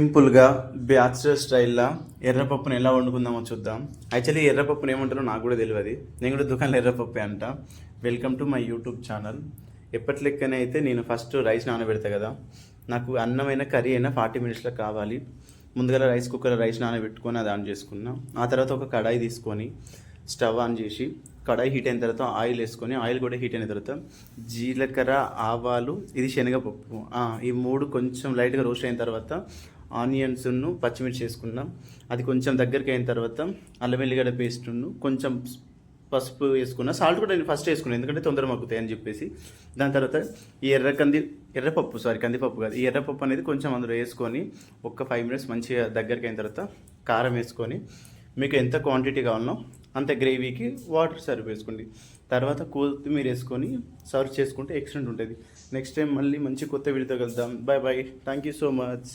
సింపుల్గా బ్యాచిలర్ స్టైల్లో ఎర్రపప్పుని ఎలా వండుకుందామో చూద్దాం. యాక్చువల్లీ ఎర్రపప్పుని ఏమంటారో నాకు కూడా తెలియదు. నేను కూడా దుకాణంలో ఎర్రపప్పే అంట. Welcome to my YouTube channel. ఎప్పటి లెక్కనే అయితే నేను ఫస్ట్ రైస్ నానబెడతా కదా. నాకు అన్నమైన కర్రీ అయినా 40 మినిట్స్లో కావాలి. ముందుగా రైస్ కుక్కర్ రైస్ నానబెట్టుకొని అది ఆన్ చేసుకున్నా. ఆ తర్వాత ఒక కడాయి తీసుకొని స్టవ్ ఆన్ చేసి కడాయి హీట్ అయిన తర్వాత ఆయిల్ వేసుకొని ఆయిల్ కూడా హీట్ అయిన తర్వాత జీలకర్ర, ఆవాలు, ఇది శనగపప్పు, ఈ మూడు కొంచెం లైట్గా రోస్ట్ అయిన తర్వాత ఆనియన్స్ను పచ్చిమిర్చి వేసుకున్నాం. అది కొంచెం దగ్గరికి అయిన తర్వాత అల్లం వెల్లిగడ్డ పేస్ట్ను కొంచెం పసుపు వేసుకున్నా. సాల్ట్ కూడా నేను ఫస్ట్ వేసుకున్నాను ఎందుకంటే తొందర మగ్గుతాయి అని చెప్పేసి. దాని తర్వాత ఈ కందిపప్పు కాదు, ఈ ఎర్రపప్పు అనేది కొంచెం అందులో వేసుకొని ఒక 5 మినిట్స్ మంచిగా దగ్గరికి అయిన తర్వాత కారం వేసుకొని మీకు ఎంత క్వాంటిటీ కావాలనో అంత గ్రేవీకి వాటర్ సర్వ్ వేసుకోండి. తర్వాత కొత్తిమీర వేసుకొని సర్వ్ చేసుకుంటే ఎక్సలెంట్ ఉంటుంది. నెక్స్ట్ టైం మళ్ళీ మంచి కొత్త వీడియోతో కలుద్దాం. Bye bye. Thank you so much.